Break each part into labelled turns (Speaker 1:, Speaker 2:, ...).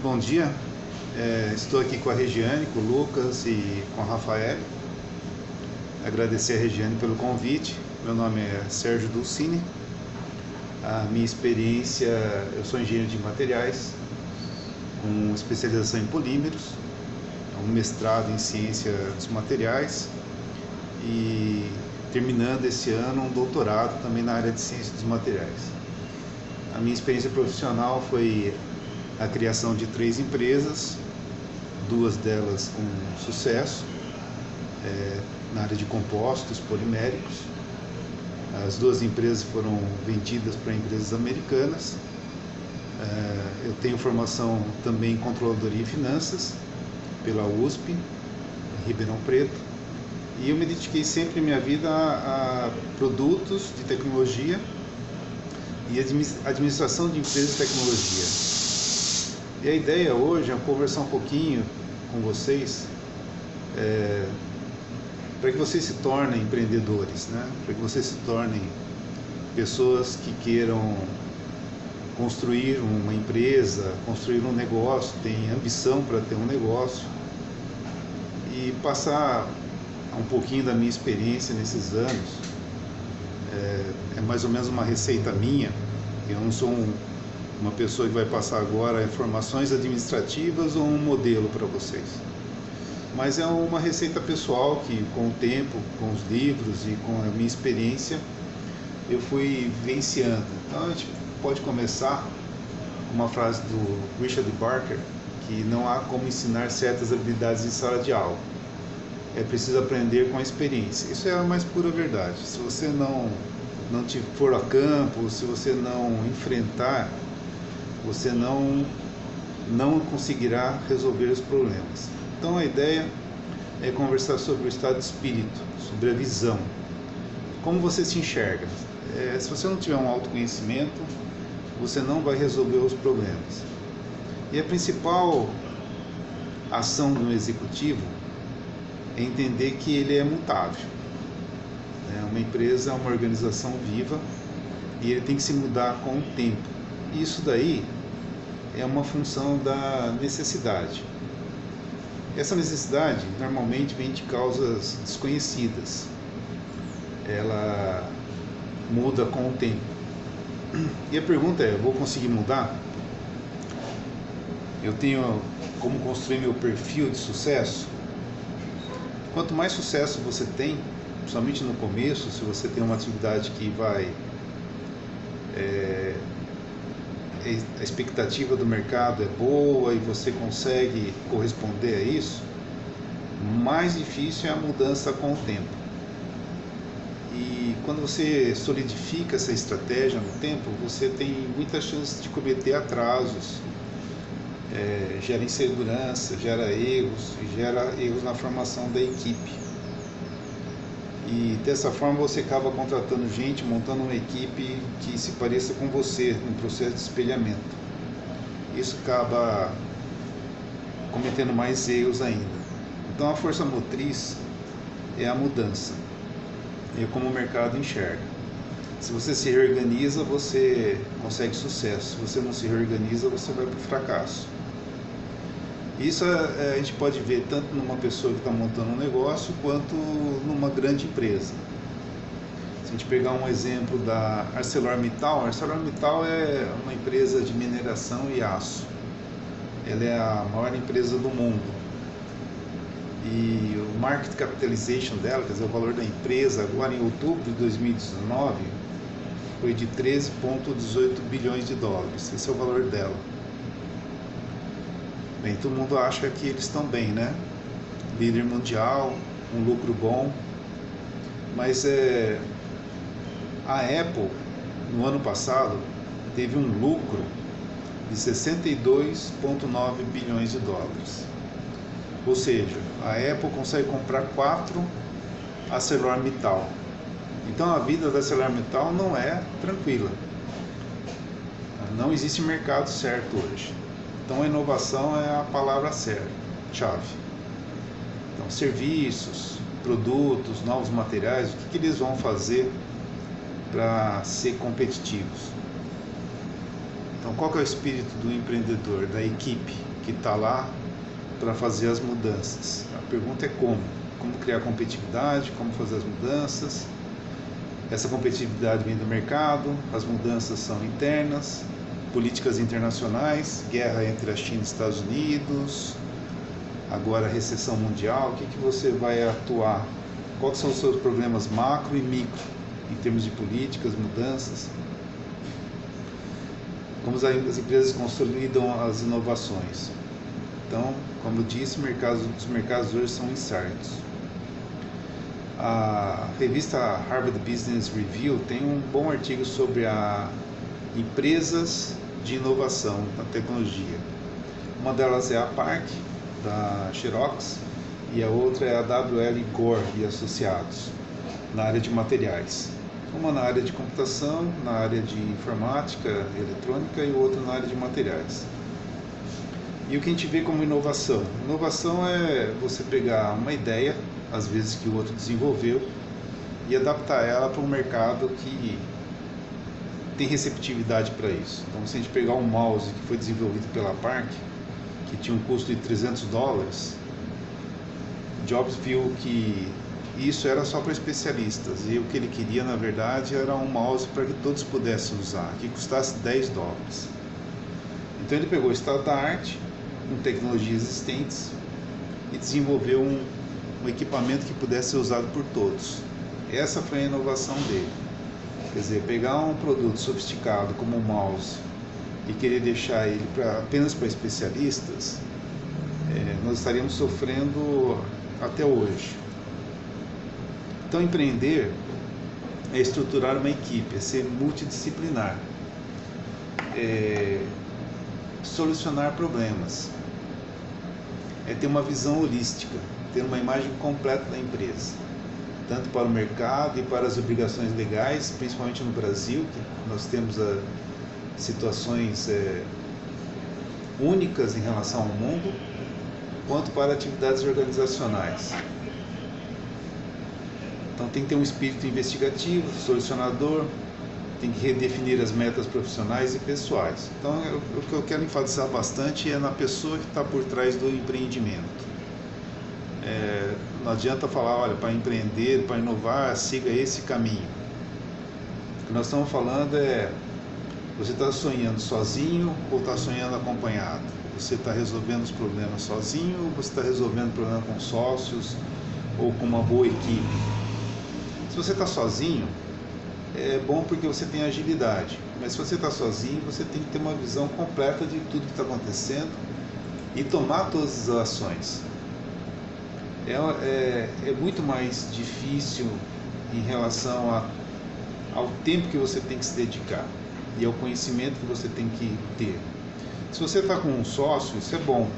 Speaker 1: Bom dia, estou aqui com a Regiane, com o Lucas e com a Rafael. Agradecer a Regiane pelo convite. Meu nome é Sérgio Dulcini. A minha experiência, eu sou engenheiro de materiais, com especialização em polímeros, um mestrado em ciência dos materiais e terminando esse ano um doutorado também na área de ciência dos materiais. A minha experiência profissional foi a criação de 3 empresas, 2 delas com sucesso, na área de compostos poliméricos. As 2 empresas foram vendidas para empresas americanas. Eu tenho formação também em controladoria e finanças pela USP, em Ribeirão Preto, e eu me dediquei sempre em minha vida a produtos de tecnologia e administração de empresas de tecnologia. E a ideia hoje é conversar um pouquinho com vocês para que vocês se tornem empreendedores, né? Para que vocês se tornem pessoas que queiram construir uma empresa, construir um negócio, têm ambição para ter um negócio, e passar um pouquinho da minha experiência nesses anos. É mais ou menos uma receita minha. Eu não sou uma pessoa que vai passar agora informações administrativas ou um modelo para vocês, mas é uma receita pessoal que, com o tempo, com os livros e com a minha experiência, eu fui vivenciando. Então a gente pode começar com uma frase do Richard Barker, que não há como ensinar certas habilidades em sala de aula, é preciso aprender com a experiência. Isso é a mais pura verdade. Se você não for a campo, se você não enfrentar, você não conseguirá resolver os problemas. Então a ideia é conversar sobre o estado de espírito, sobre a visão, como você se enxerga. Se você não tiver um autoconhecimento, você não vai resolver os problemas. E a principal ação do executivo é entender que ele é mutável. Uma empresa é uma organização viva e ele tem que se mudar com o tempo. Isso daí é uma função da necessidade. Essa necessidade normalmente vem de causas desconhecidas. Ela muda com o tempo. E a pergunta é: vou conseguir mudar? Eu tenho como construir meu perfil de sucesso? Quanto mais sucesso você tem, principalmente no começo, se você tem uma atividade que vai... a expectativa do mercado é boa e você consegue corresponder a isso, mais difícil é a mudança com o tempo. E quando você solidifica essa estratégia no tempo, você tem muitas chances de cometer atrasos, gera insegurança, gera erros na formação da equipe. E dessa forma você acaba contratando gente, montando uma equipe que se pareça com você no processo de espelhamento. Isso acaba cometendo mais erros ainda. Então a força motriz é a mudança. É como o mercado enxerga. Se você se reorganiza, você consegue sucesso. Se você não se reorganiza, você vai para o fracasso. Isso a gente pode ver tanto numa pessoa que está montando um negócio, quanto numa grande empresa. Se a gente pegar um exemplo da ArcelorMittal, a ArcelorMittal é uma empresa de mineração e aço. Ela é a maior empresa do mundo. E o market capitalization dela, quer dizer, o valor da empresa, agora em outubro de 2019, foi de 13,18 bilhões de dólares. Esse é o valor dela. Bem, todo mundo acha que eles estão bem, né? Líder mundial, um lucro bom. Mas a Apple, no ano passado, teve um lucro de 62,9 bilhões de dólares. Ou seja, a Apple consegue comprar 4 ArcelorMittal. Então a vida da ArcelorMittal não é tranquila. Não existe mercado certo hoje. Então a inovação é a palavra-chave. Então serviços, produtos, novos materiais, o que eles vão fazer para ser competitivos? Então qual que é o espírito do empreendedor, da equipe? que está lá para fazer as mudanças. A pergunta é como. Como criar competitividade, como fazer as mudanças. Essa competitividade vem do mercado, as mudanças são internas, políticas internacionais, guerra entre a China e os Estados Unidos, agora a recessão mundial. O que você vai atuar? Quais são os seus problemas macro e micro, em termos de políticas, mudanças? Como as empresas consolidam as inovações. Então, como eu disse, os mercados hoje são incertos. A revista Harvard Business Review tem um bom artigo sobre empresas de inovação na tecnologia. Uma delas é a PARC, da Xerox, e a outra é a W.L. Gore e Associados, na área de materiais. Uma na área de computação, na área de informática, eletrônica, e outra na área de materiais. E o que a gente vê como inovação? Inovação é você pegar uma ideia, às vezes que o outro desenvolveu, e adaptar ela para um mercado que tem receptividade para isso. Então, se a gente pegar um mouse que foi desenvolvido pela PARC, que tinha um custo de $300, Jobs viu que isso era só para especialistas, e o que ele queria, na verdade, era um mouse para que todos pudessem usar, que custasse $10. Então ele pegou o estado da arte, com tecnologias existentes, e desenvolveu um equipamento que pudesse ser usado por todos. Essa foi a inovação dele. Quer dizer, pegar um produto sofisticado como o mouse e querer deixar ele apenas para especialistas, nós estaríamos sofrendo até hoje. Então, empreender é estruturar uma equipe, é ser multidisciplinar, é solucionar problemas, é ter uma visão holística, ter uma imagem completa da empresa, tanto para o mercado e para as obrigações legais, principalmente no Brasil, que nós temos situações únicas em relação ao mundo, quanto para atividades organizacionais. Então tem que ter um espírito investigativo, solucionador, tem que redefinir as metas profissionais e pessoais. Então o que eu quero enfatizar bastante é na pessoa que está por trás do empreendimento. Não adianta falar, olha, para empreender, para inovar, siga esse caminho. O que nós estamos falando você está sonhando sozinho ou está sonhando acompanhado? Você está resolvendo os problemas sozinho ou você está resolvendo o problema com sócios ou com uma boa equipe? Se você está sozinho, é bom porque você tem agilidade, mas se você está sozinho, você tem que ter uma visão completa de tudo que está acontecendo e tomar todas as ações. É muito mais difícil em relação ao tempo que você tem que se dedicar e ao conhecimento que você tem que ter. Se você está com um sócio, isso é bom,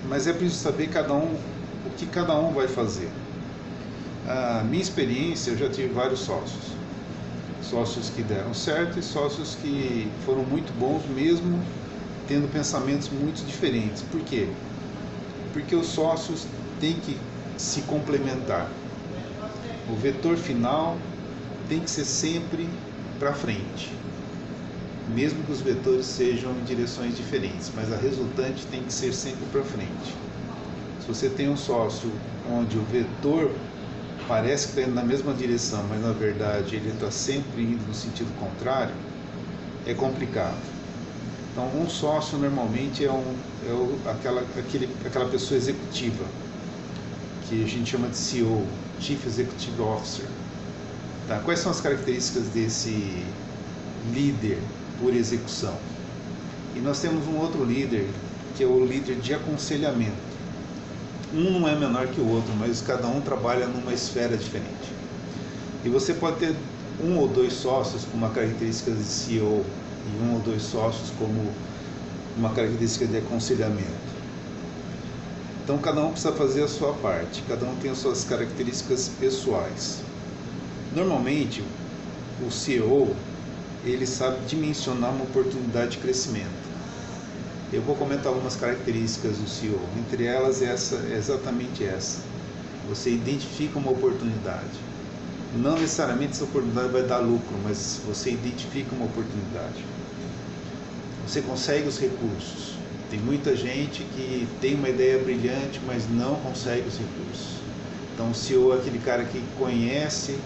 Speaker 1: mas é preciso saber o que cada um vai fazer. A minha experiência, eu já tive vários sócios que deram certo e sócios que foram muito bons, mesmo tendo pensamentos muito diferentes. Por quê? Porque os sócios têm que se complementar. O vetor final tem que ser sempre para frente, mesmo que os vetores sejam em direções diferentes, mas a resultante tem que ser sempre para frente. Se você tem um sócio onde o vetor parece que está indo na mesma direção, mas na verdade ele está sempre indo no sentido contrário, é complicado. Então, um sócio normalmente aquela pessoa executiva, que a gente chama de CEO, Chief Executive Officer. Tá? Quais são as características desse líder por execução? E nós temos um outro líder, que é o líder de aconselhamento. Um não é menor que o outro, mas cada um trabalha numa esfera diferente. E você pode ter um ou dois sócios com uma característica de CEO e um ou dois sócios como uma característica de aconselhamento. Então cada um precisa fazer a sua parte, cada um tem as suas características pessoais. Normalmente o CEO, ele sabe dimensionar uma oportunidade de crescimento. Eu vou comentar algumas características do CEO, entre elas é exatamente essa. Você identifica uma oportunidade. Não necessariamente essa oportunidade vai dar lucro, mas você identifica uma oportunidade. Você consegue os recursos. Tem muita gente que tem uma ideia brilhante, mas não consegue os recursos. Então o CEO é aquele cara que conhece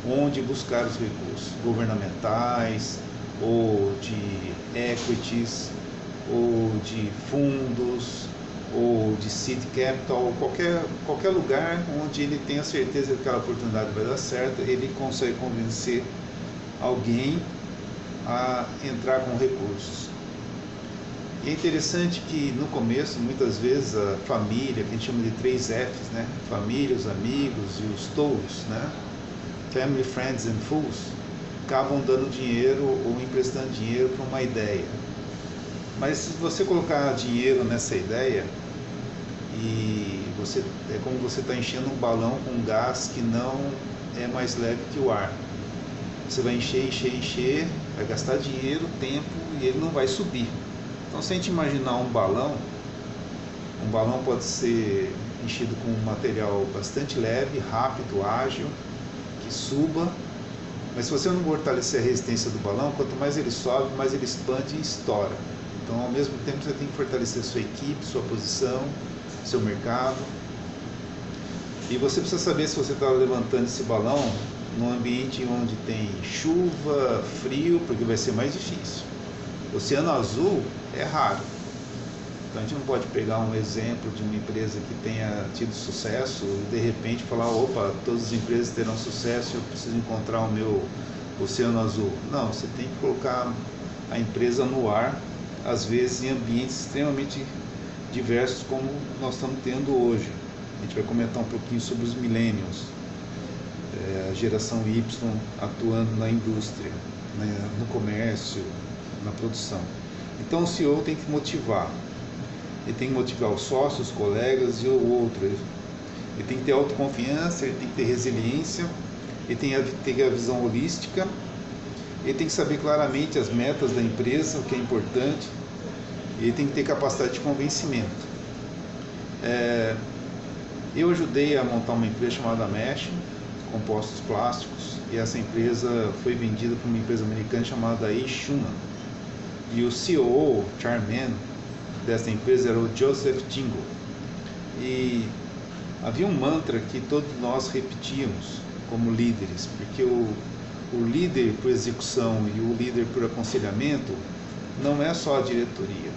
Speaker 1: onde buscar os recursos governamentais, ou de equities, ou de fundos, ou de seed capital, qualquer lugar onde ele tenha certeza que aquela oportunidade vai dar certo, ele consegue convencer alguém a entrar com recursos. E é interessante que no começo, muitas vezes, a família, que a gente chama de 3 Fs, né? Família, os amigos e os touros, né? Family, Friends and Fools, acabam dando dinheiro ou emprestando dinheiro para uma ideia. Mas se você colocar dinheiro nessa ideia, e é como você está enchendo um balão com gás que não é mais leve que o ar. Você vai encher, vai gastar dinheiro, tempo, e ele não vai subir. Então, se a gente imaginar um balão pode ser enchido com um material bastante leve, rápido, ágil, que suba, mas se você não fortalecer a resistência do balão, quanto mais ele sobe, mais ele expande e estoura. Então, ao mesmo tempo, você tem que fortalecer sua equipe, sua posição, seu mercado. E você precisa saber se você está levantando esse balão num ambiente onde tem chuva, frio, porque vai ser mais difícil. Oceano azul é raro. Então a gente não pode pegar um exemplo de uma empresa que tenha tido sucesso e de repente falar, opa, todas as empresas terão sucesso, eu preciso encontrar o meu oceano azul. Não, você tem que colocar a empresa no ar, às vezes em ambientes extremamente diversos como nós estamos tendo hoje. A gente vai comentar um pouquinho sobre os millennials, a geração Y atuando na indústria, né, no comércio, na produção. Então o CEO tem que motivar. Ele tem que motivar os sócios, os colegas e o outro. Ele tem que ter autoconfiança, ele tem que ter resiliência, ele tem que ter a visão holística, ele tem que saber claramente as metas da empresa, o que é importante, ele tem que ter capacidade de convencimento. Eu ajudei a montar uma empresa chamada Mesh, compostos plásticos, e essa empresa foi vendida para uma empresa americana chamada A. Schumann. E o CEO, chairman dessa empresa era o Joseph Tingle. E havia um mantra que todos nós repetíamos como líderes, porque o líder por execução e o líder por aconselhamento não é só a diretoria.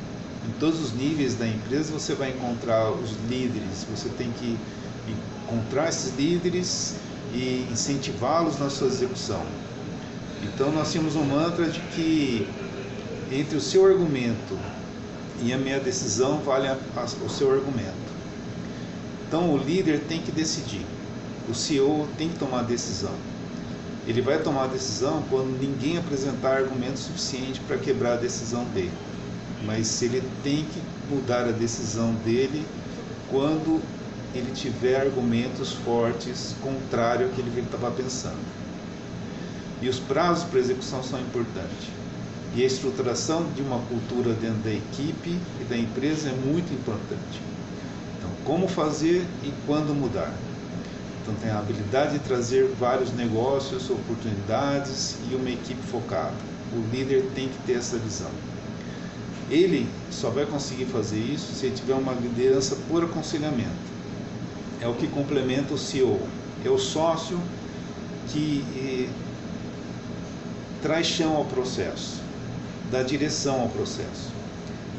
Speaker 1: Em todos os níveis da empresa você vai encontrar os líderes, você tem que encontrar esses líderes e incentivá-los na sua execução. Então nós tínhamos um mantra de que entre o seu argumento e a minha decisão vale o seu argumento. Então o líder tem que decidir, o CEO tem que tomar a decisão. Ele vai tomar a decisão quando ninguém apresentar argumento suficiente para quebrar a decisão dele. Mas ele tem que mudar a decisão dele quando ele tiver argumentos fortes contrário àquilo que ele estava pensando. E os prazos para execução são importantes. E a estruturação de uma cultura dentro da equipe e da empresa é muito importante. Então, como fazer e quando mudar. Então, tem a habilidade de trazer vários negócios, oportunidades e uma equipe focada. O líder tem que ter essa visão. Ele só vai conseguir fazer isso se ele tiver uma liderança por aconselhamento. É o que complementa o CEO. É o sócio que traz chão ao processo, dá direção ao processo.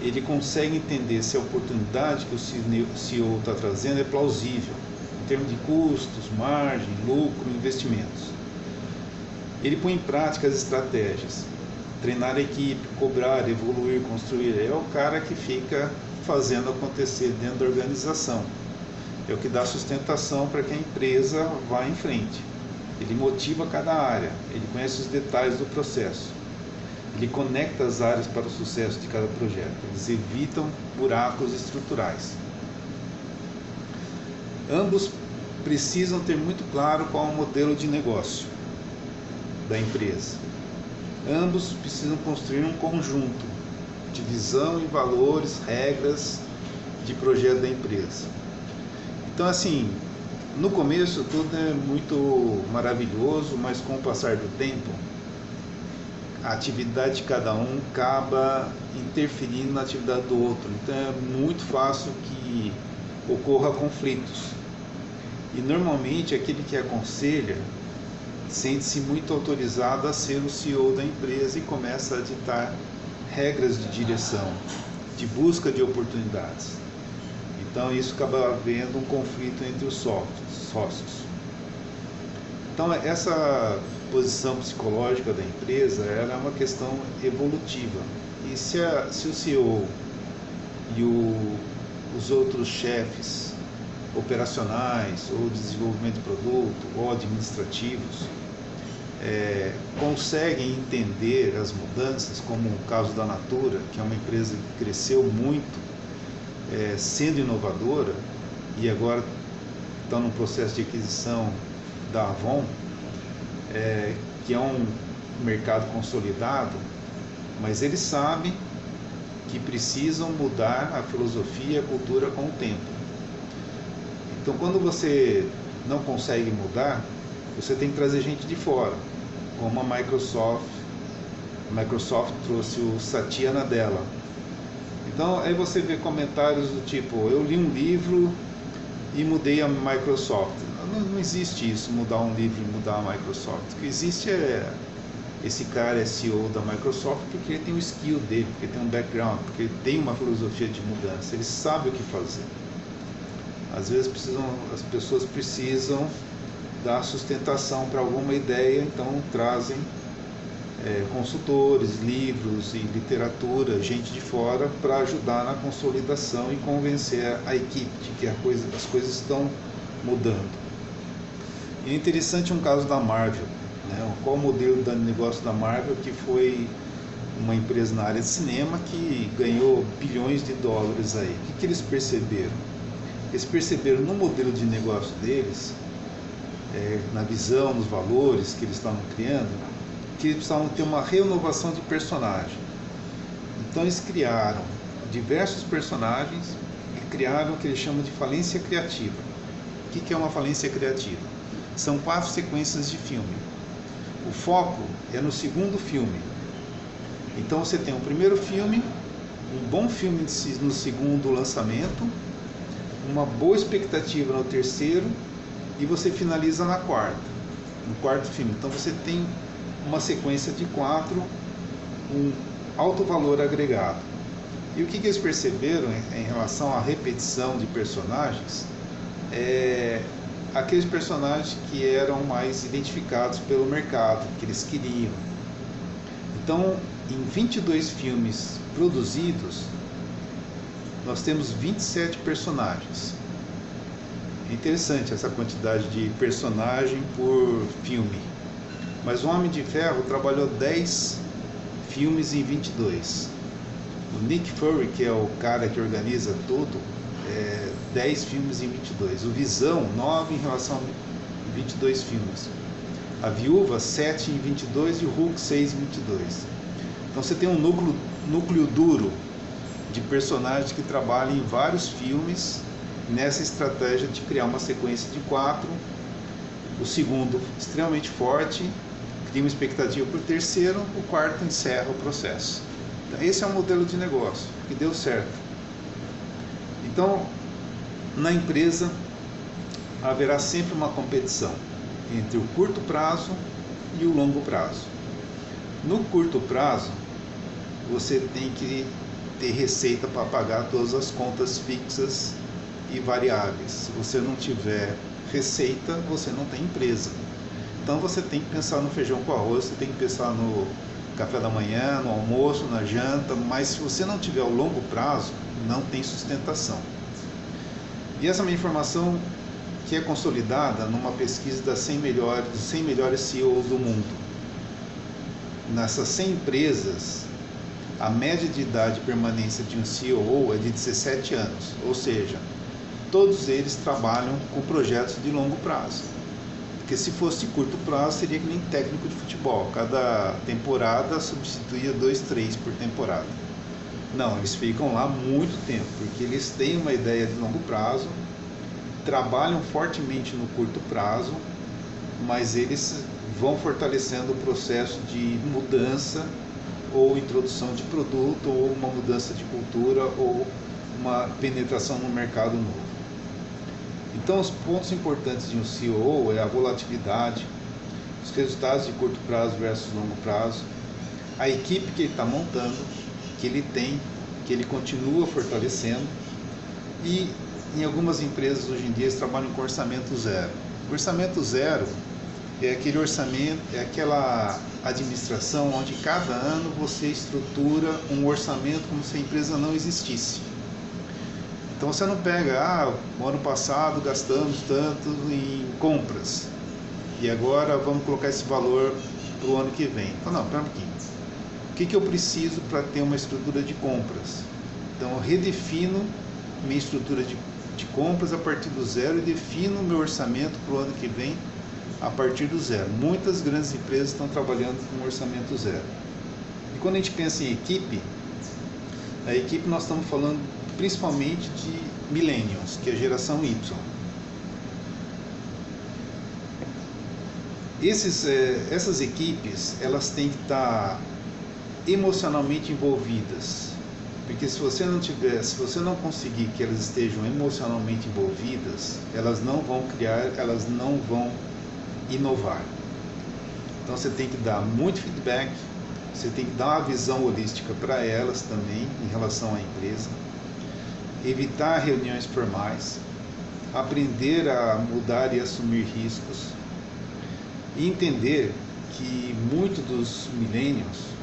Speaker 1: Ele consegue entender se a oportunidade que o CEO está trazendo é plausível, em termos de custos, margem, lucro, investimentos. Ele põe em prática as estratégias, treinar a equipe, cobrar, evoluir, construir. É o cara que fica fazendo acontecer dentro da organização. É o que dá sustentação para que a empresa vá em frente. Ele motiva cada área, ele conhece os detalhes do processo. Ele conecta as áreas para o sucesso de cada projeto. Eles evitam buracos estruturais. Ambos precisam ter muito claro qual é o modelo de negócio da empresa. Ambos precisam construir um conjunto de visão e valores, regras de projeto da empresa. Então, assim, no começo tudo é muito maravilhoso, mas com o passar do tempo, a atividade de cada um acaba interferindo na atividade do outro. Então é muito fácil que ocorra conflitos. E normalmente aquele que aconselha sente-se muito autorizado a ser o CEO da empresa e começa a ditar regras de direção, de busca de oportunidades. Então isso acaba havendo um conflito entre os sócios. Então essa posição psicológica da empresa, ela é uma questão evolutiva. E se o CEO e os outros chefes operacionais ou de desenvolvimento de produto ou administrativos conseguem entender as mudanças, como o caso da Natura, que é uma empresa que cresceu muito sendo inovadora e agora está num processo de aquisição da Avon, que é um mercado consolidado, mas eles sabem que precisam mudar a filosofia e a cultura com o tempo. Então, quando você não consegue mudar, você tem que trazer gente de fora, como a Microsoft. A Microsoft trouxe o Satya Nadella. Então, aí você vê comentários do tipo, eu li um livro e mudei a Microsoft. Não existe isso, mudar um livro e mudar a Microsoft. O que existe esse cara é CEO da Microsoft porque ele tem o skill dele, porque tem um background, porque ele tem uma filosofia de mudança, ele sabe o que fazer. Às vezes as pessoas precisam dar sustentação para alguma ideia, então trazem consultores, livros e literatura, gente de fora, para ajudar na consolidação e convencer a equipe de que as coisas estão mudando. E é interessante um caso da Marvel, né? Qual o modelo de negócio da Marvel, que foi uma empresa na área de cinema que ganhou bilhões de dólares aí. O que eles perceberam? Eles perceberam no modelo de negócio deles, na visão, nos valores que eles estavam criando, que eles precisavam ter uma renovação de personagem. Então eles criaram diversos personagens e criaram o que eles chamam de falência criativa. O que é uma falência criativa? São 4 sequências de filme. O foco é no segundo filme. Então você tem o primeiro filme, um bom filme no segundo lançamento, uma boa expectativa no terceiro e você finaliza no quarto filme. Então você tem uma sequência de 4, um alto valor agregado. E o que eles perceberam em relação à repetição de personagens? Aqueles personagens que eram mais identificados pelo mercado, que eles queriam. Então, em 22 filmes produzidos, nós temos 27 personagens. É interessante essa quantidade de personagem por filme. Mas o Homem de Ferro trabalhou 10 filmes em 22. O Nick Fury, que é o cara que organiza tudo, 10 filmes em 22. O Visão, 9 em relação a 22 filmes. A Viúva, 7 em 22 e o Hulk, 6 em 22. Então você tem um núcleo duro de personagens que trabalham em vários filmes nessa estratégia de criar uma sequência de 4. O segundo, extremamente forte, cria uma expectativa para o terceiro, o quarto encerra o processo. Então, esse é um modelo de negócio que deu certo. Então, na empresa haverá sempre uma competição entre o curto prazo e o longo prazo. No curto prazo, você tem que ter receita para pagar todas as contas fixas e variáveis. Se você não tiver receita, você não tem empresa. Então você tem que pensar no feijão com arroz, você tem que pensar no café da manhã, no almoço, na janta, mas se você não tiver o longo prazo, não tem sustentação. E essa é uma informação que é consolidada numa pesquisa das 100 melhores CEOs do mundo. Nessas 100 empresas, a média de idade de permanência de um CEO é de 17 anos, ou seja, todos eles trabalham com projetos de longo prazo. Porque se fosse de curto prazo, seria que nem técnico de futebol. Cada temporada substituía 2, 3 por temporada. Não, eles ficam lá muito tempo, porque eles têm uma ideia de longo prazo, trabalham fortemente no curto prazo, mas eles vão fortalecendo o processo de mudança ou introdução de produto, ou uma mudança de cultura, ou uma penetração no mercado novo. Então, os pontos importantes de um CEO é a volatilidade, os resultados de curto prazo versus longo prazo, a equipe que ele está montando, que ele tem, que ele continua fortalecendo, e em algumas empresas hoje em dia eles trabalham com orçamento zero. O orçamento zero é aquele orçamento, é aquela administração onde cada ano você estrutura um orçamento como se a empresa não existisse. Então você não pega, no ano passado gastamos tanto em compras e agora vamos colocar esse valor para o ano que vem. Então não, espera um pouquinho. O que eu preciso para ter uma estrutura de compras? Então eu redefino minha estrutura de compras a partir do zero e defino o meu orçamento para o ano que vem a partir do zero. Muitas grandes empresas estão trabalhando com um orçamento zero. E quando a gente pensa em equipe, a equipe nós estamos falando principalmente de millennials, que é a geração Y. Essas equipes, elas têm que estar emocionalmente envolvidas, porque se você não conseguir que elas estejam emocionalmente envolvidas, elas não vão criar, elas não vão inovar. Então você tem que dar muito feedback, você tem que dar uma visão holística para elas também em relação à empresa, evitar reuniões formais, aprender a mudar e assumir riscos e entender que muitos dos millennials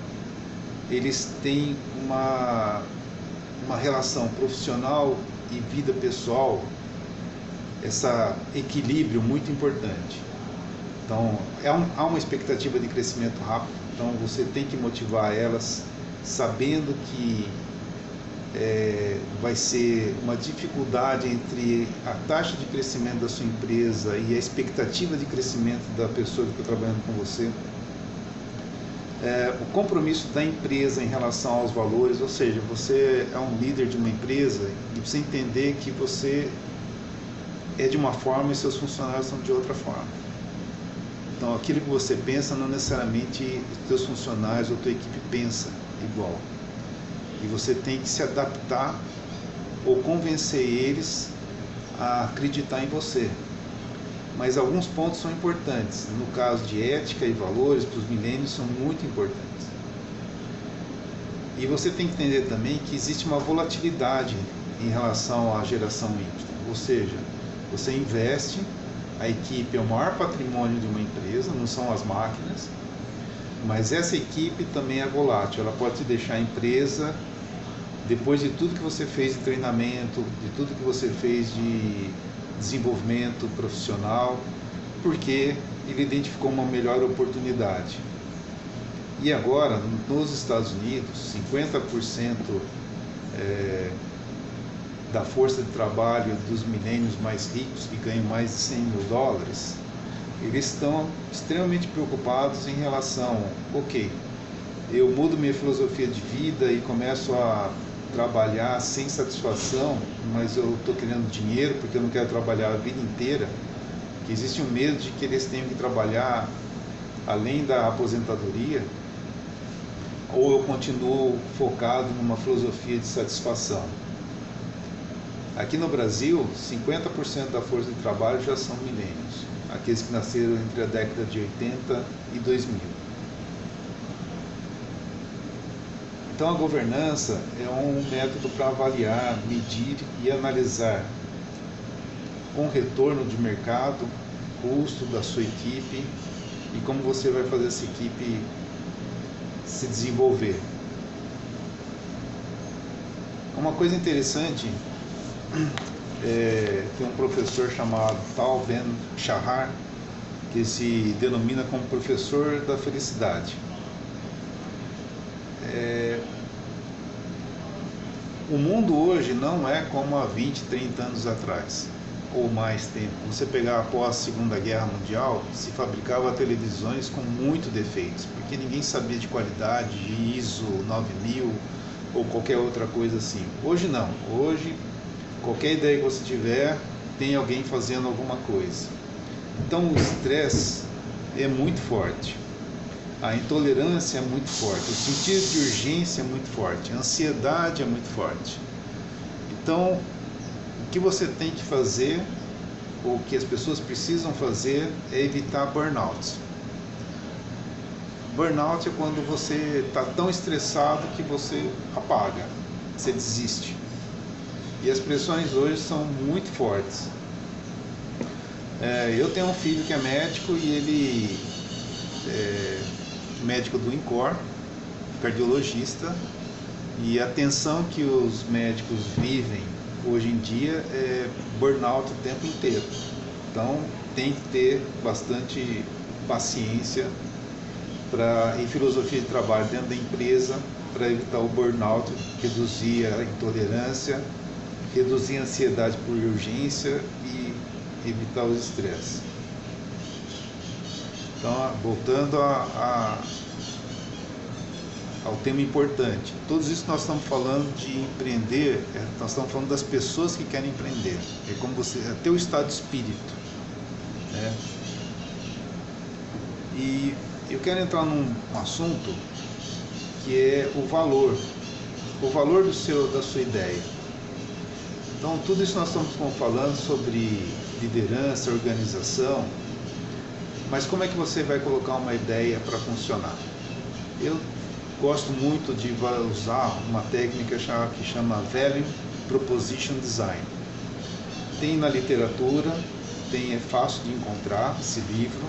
Speaker 1: eles têm uma relação profissional e vida pessoal, esse equilíbrio muito importante. Então, há uma expectativa de crescimento rápido, então você tem que motivar elas sabendo que vai ser uma dificuldade entre a taxa de crescimento da sua empresa e a expectativa de crescimento da pessoa que está trabalhando com você. O compromisso da empresa em relação aos valores, ou seja, você é um líder de uma empresa e precisa entender que você é de uma forma e seus funcionários são de outra forma. Então, aquilo que você pensa, não necessariamente os seus funcionários ou a tua equipe pensa igual. E você tem que se adaptar ou convencer eles a acreditar em você. Mas alguns pontos são importantes. No caso de ética e valores, para os milênios, são muito importantes. E você tem que entender também que existe uma volatilidade em relação à geração Y. Ou seja, você investe, a equipe é o maior patrimônio de uma empresa, não são as máquinas, mas essa equipe também é volátil. Ela pode te deixar a empresa, depois de tudo que você fez de treinamento, de tudo que você fez de desenvolvimento profissional, porque ele identificou uma melhor oportunidade. E agora, nos Estados Unidos, 50% da força de trabalho dos milênios mais ricos, que ganham mais de 100 mil dólares, eles estão extremamente preocupados em relação, ok, eu mudo minha filosofia de vida e começo a trabalhar sem satisfação, mas eu estou querendo dinheiro porque eu não quero trabalhar a vida inteira, que existe um medo de que eles tenham que trabalhar além da aposentadoria, ou eu continuo focado numa filosofia de satisfação. Aqui no Brasil, 50% da força de trabalho já são milênios, aqueles que nasceram entre a década de 80 e 2000. Então a governança é um método para avaliar, medir e analisar com retorno de mercado, custo da sua equipe e como você vai fazer essa equipe se desenvolver. Uma coisa interessante, tem um professor chamado Tal Ben-Shahar, que se denomina como professor da felicidade. O mundo hoje não é como há 20, 30 anos atrás, ou mais tempo. Você pegar após a Segunda Guerra Mundial, se fabricava televisões com muitos defeitos, porque ninguém sabia de qualidade, de ISO 9000 ou qualquer outra coisa assim. Hoje não. Hoje, qualquer ideia que você tiver, tem alguém fazendo alguma coisa. Então o estresse é muito forte, a intolerância é muito forte, o sentido de urgência é muito forte, a ansiedade é muito forte. Então, o que você tem que fazer, ou o que as pessoas precisam fazer, é evitar burnout. Burnout é quando você está tão estressado que você apaga, você desiste. E as pressões hoje são muito fortes. Eu tenho um filho que é médico e ele é médico do INCOR, cardiologista, e a tensão que os médicos vivem hoje em dia é burnout o tempo inteiro. Então tem que ter bastante paciência e filosofia de trabalho dentro da empresa para evitar o burnout, reduzir a intolerância, reduzir a ansiedade por urgência e evitar os estresses. Então, voltando ao tema importante, tudo isso que nós estamos falando de empreender, nós estamos falando das pessoas que querem empreender, é como você, é teu estado de espírito, né? E eu quero entrar num assunto que é o valor da sua ideia. Então, tudo isso nós estamos falando sobre liderança, organização, mas como é que você vai colocar uma ideia para funcionar? Eu gosto muito de usar uma técnica que chama Value Proposition Design. Tem na literatura, é fácil de encontrar esse livro,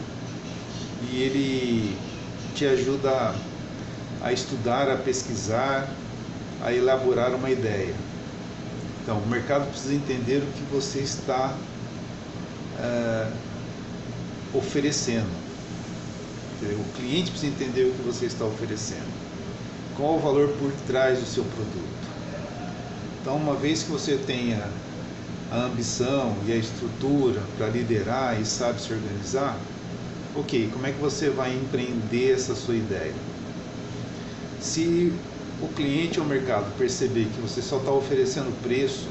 Speaker 1: e ele te ajuda a estudar, a pesquisar, a elaborar uma ideia. Então, o mercado precisa entender o que você está oferecendo. O cliente precisa entender o que você está oferecendo. Qual o valor por trás do seu produto? Então, uma vez que você tenha a ambição e a estrutura para liderar e sabe se organizar, ok, como é que você vai empreender essa sua ideia? Se o cliente ou o mercado perceber que você só está oferecendo preço,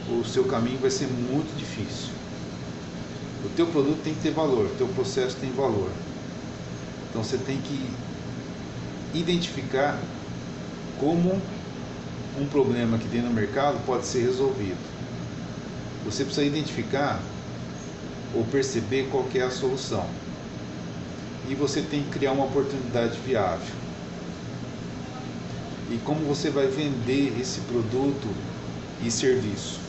Speaker 1: o seu caminho vai ser muito difícil. O teu produto tem que ter valor, o teu processo tem valor. Então você tem que identificar como um problema que tem no mercado pode ser resolvido. Você precisa identificar ou perceber qual que é a solução. E você tem que criar uma oportunidade viável. E como você vai vender esse produto e serviço.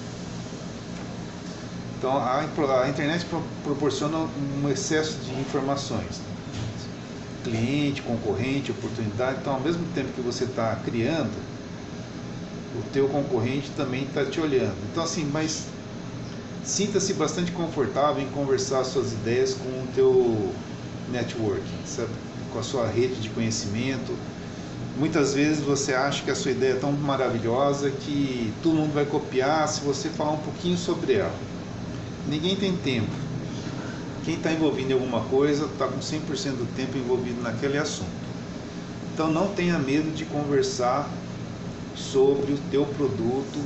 Speaker 1: Então a internet proporciona um excesso de informações. Cliente, concorrente, oportunidade. Então, ao mesmo tempo que você está criando, o teu concorrente também está te olhando. Então, assim, mas sinta-se bastante confortável em conversar suas ideias com o teu networking, sabe? Com a sua rede de conhecimento. Muitas vezes você acha que a sua ideia é tão maravilhosa que todo mundo vai copiar se você falar um pouquinho sobre ela. Ninguém tem tempo. Quem está envolvido em alguma coisa está com 100% do tempo envolvido naquele assunto. Então não tenha medo de conversar sobre o teu produto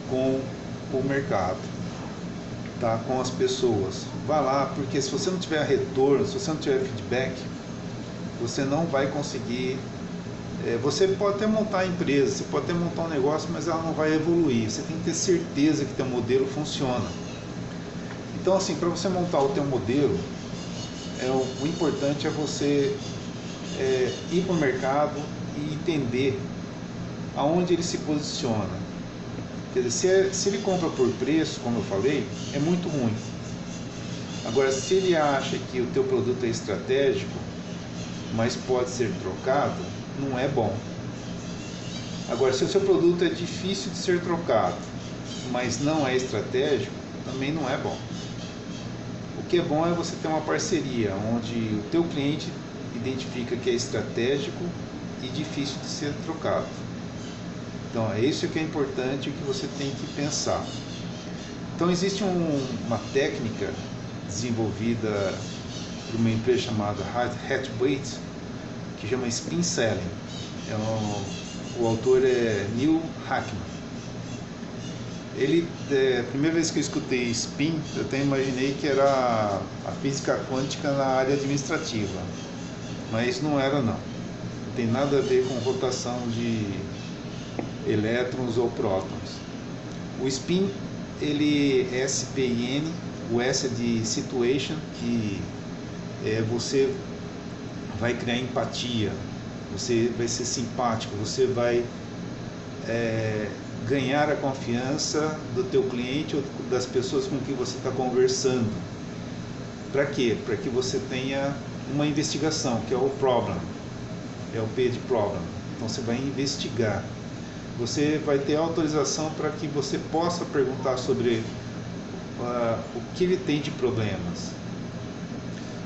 Speaker 1: com o mercado, tá? Com as pessoas. Vá lá, porque se você não tiver retorno, se você não tiver feedback, você não vai conseguir. Você pode até montar a empresa, você pode até montar um negócio, mas ela não vai evoluir. Você tem que ter certeza que teu modelo funciona. Então, assim, para você montar o teu modelo, o importante é você ir para o mercado e entender aonde ele se posiciona. Quer dizer, se ele compra por preço, como eu falei, é muito ruim. Agora, se ele acha que o teu produto é estratégico, mas pode ser trocado, não é bom. Agora, se o seu produto é difícil de ser trocado, mas não é estratégico, também não é bom. O que é bom é você ter uma parceria, onde o teu cliente identifica que é estratégico e difícil de ser trocado. Então, é isso que é importante e que você tem que pensar. Então, existe uma técnica desenvolvida por uma empresa chamada Hatchwaite, que chama Spin Selling. O autor é Neil Hackman. A primeira vez que eu escutei spin, eu até imaginei que era a física quântica na área administrativa, mas não era não. Não tem nada a ver com rotação de elétrons ou prótons. O spin, ele é S-P-I-N, o S é de situation, que você vai criar empatia, você vai ser simpático, você vai ganhar a confiança do teu cliente ou das pessoas com quem você está conversando. Para quê? Para que você tenha uma investigação, que é o problem, é o P de problem. Então você vai investigar. Você vai ter autorização para que você possa perguntar sobre o que ele tem de problemas.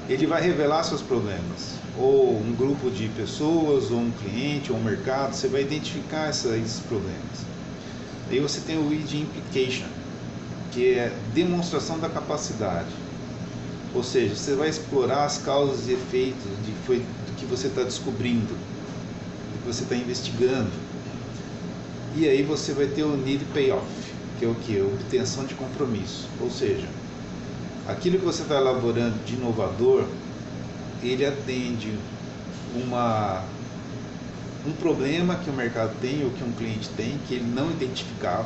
Speaker 1: Ele vai revelar seus problemas, ou um grupo de pessoas, ou um cliente, ou um mercado, você vai identificar esses problemas. Aí você tem o I de implication, que é demonstração da capacidade. Ou seja, você vai explorar as causas e efeitos do que você está descobrindo, do que você está investigando. E aí você vai ter o need payoff, que é o que? Obtenção de compromisso. Ou seja, aquilo que você está elaborando de inovador, ele atende um problema que o mercado tem ou que um cliente tem, que ele não identificava,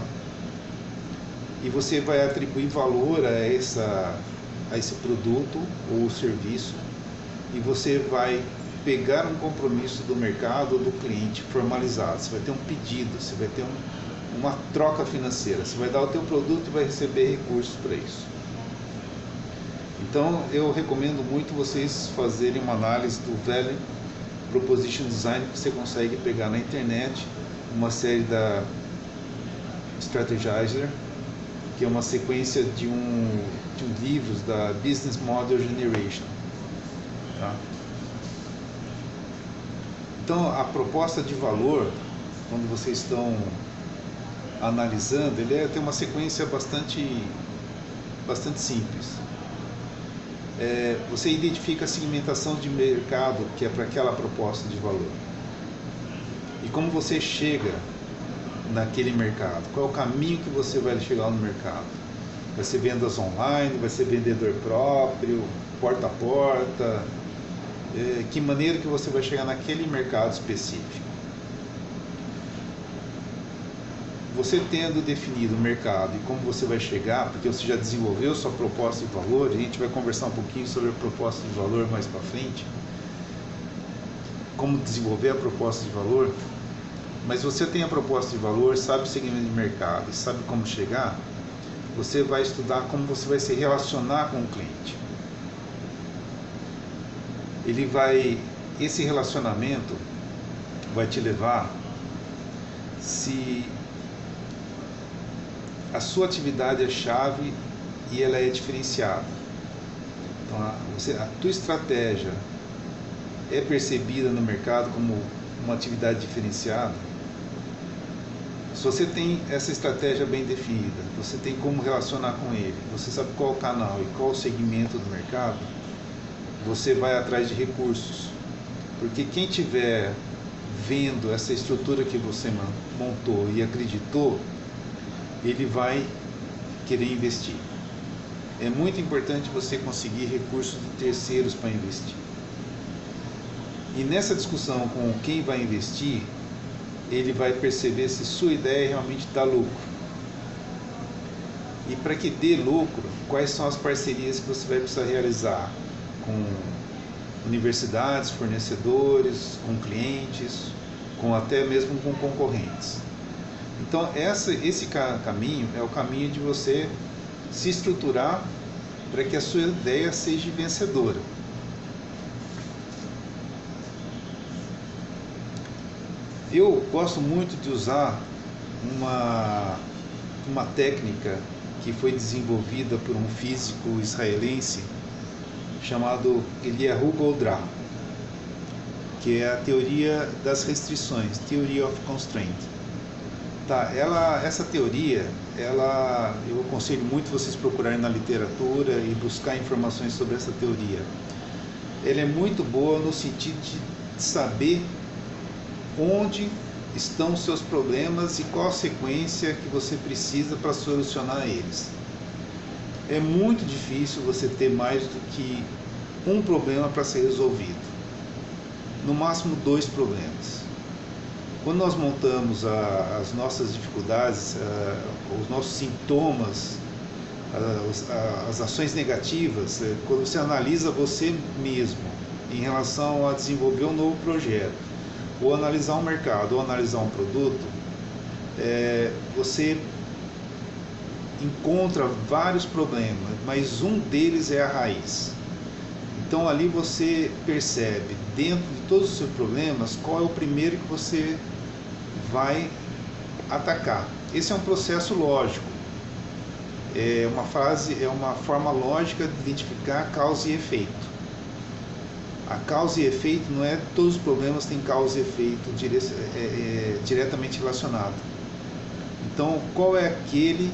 Speaker 1: e você vai atribuir valor a esse produto ou serviço, e você vai pegar um compromisso do mercado ou do cliente formalizado. Você vai ter um pedido, você vai ter uma troca financeira, você vai dar o teu produto e vai receber recursos para isso. Então eu recomendo muito vocês fazerem uma análise do Value Proposition Design, que você consegue pegar na internet, uma série da Strategizer, que é uma sequência de livros da Business Model Generation. Tá? Então a proposta de valor, quando vocês estão analisando, ele tem uma sequência bastante simples. Você identifica a segmentação de mercado que é para aquela proposta de valor. E como você chega naquele mercado? Qual é o caminho que você vai chegar no mercado? Vai ser vendas online, vai ser vendedor próprio, porta a porta? Que maneira que você vai chegar naquele mercado específico? Você tendo definido o mercado e como você vai chegar, porque você já desenvolveu sua proposta de valor, a gente vai conversar um pouquinho sobre a proposta de valor mais para frente, como desenvolver a proposta de valor, mas você tem a proposta de valor, sabe o segmento de mercado e sabe como chegar, você vai estudar como você vai se relacionar com o cliente. Esse relacionamento vai te levar, se a sua atividade é chave e ela é diferenciada. Então, a tua estratégia é percebida no mercado como uma atividade diferenciada. Se você tem essa estratégia bem definida, você tem como relacionar com ele, você sabe qual o canal e qual o segmento do mercado, você vai atrás de recursos. Porque quem estiver vendo essa estrutura que você montou e acreditou, ele vai querer investir. É muito importante você conseguir recursos de terceiros para investir. E nessa discussão com quem vai investir, ele vai perceber se sua ideia realmente dá lucro. E para que dê lucro, quais são as parcerias que você vai precisar realizar com universidades, fornecedores, com clientes, até mesmo com concorrentes. Então esse caminho é o caminho de você se estruturar para que a sua ideia seja vencedora. Eu gosto muito de usar uma técnica que foi desenvolvida por um físico israelense chamado Eliyahu Goldratt, que é a teoria das restrições, Theory of Constraint. Tá, essa teoria, eu aconselho muito vocês procurarem na literatura e buscar informações sobre essa teoria. Ela é muito boa no sentido de saber onde estão os seus problemas e qual a sequência que você precisa para solucionar eles. É muito difícil você ter mais do que um problema para ser resolvido, no máximo 2 problemas. Quando nós montamos as nossas dificuldades, os nossos sintomas, as ações negativas, quando você analisa você mesmo em relação a desenvolver um novo projeto, ou analisar um mercado, ou analisar um produto, você encontra vários problemas, mas um deles é a raiz. Então ali você percebe, dentro de todos os seus problemas, qual é o primeiro que você vai atacar. Esse é um processo lógico, é uma forma lógica de identificar causa e efeito. A causa e efeito não é todos os problemas têm causa e efeito diretamente relacionado. Então, qual é aquele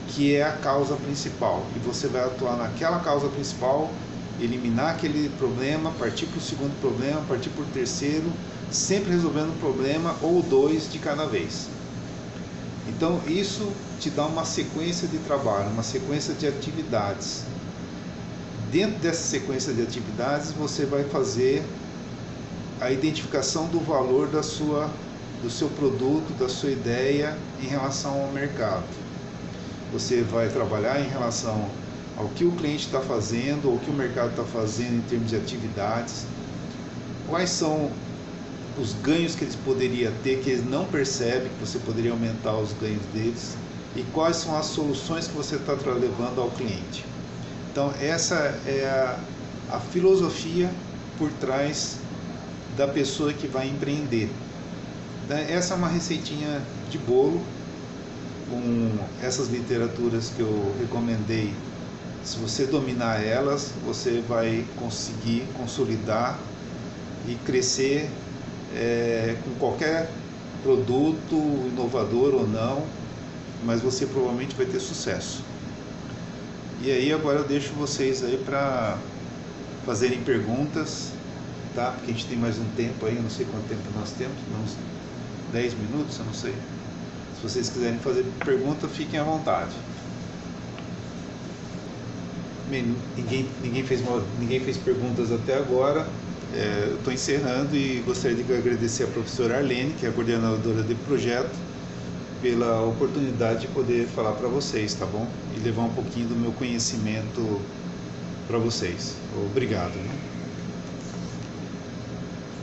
Speaker 1: que é a causa principal? E você vai atuar naquela causa principal, eliminar aquele problema, partir para o segundo problema, partir para o terceiro, sempre resolvendo um problema ou 2 de cada vez. Então, isso te dá uma sequência de trabalho, uma sequência de atividades. Dentro dessa sequência de atividades, você vai fazer a identificação do valor do seu produto, da sua ideia em relação ao mercado. Você vai trabalhar em relação ao que o cliente está fazendo, ou o que o mercado está fazendo em termos de atividades, quais são os ganhos que eles poderiam ter, que eles não percebem, que você poderia aumentar os ganhos deles, e quais são as soluções que você está levando ao cliente. Então essa é a filosofia por trás da pessoa que vai empreender. Essa é uma receitinha de bolo, com essas literaturas que eu recomendei. Se você dominar elas, você vai conseguir consolidar e crescer com qualquer produto, inovador ou não, mas você provavelmente vai ter sucesso. E aí agora eu deixo vocês aí para fazerem perguntas, tá? Porque a gente tem mais um tempo aí, eu não sei quanto tempo nós temos, uns 10 minutos, eu não sei. Se vocês quiserem fazer pergunta, fiquem à vontade. Ninguém fez perguntas até agora. Eu estou encerrando e gostaria de agradecer a professora Arlene, que é a coordenadora do projeto, pela oportunidade de poder falar para vocês, tá bom? E levar um pouquinho do meu conhecimento para vocês. Obrigado, né?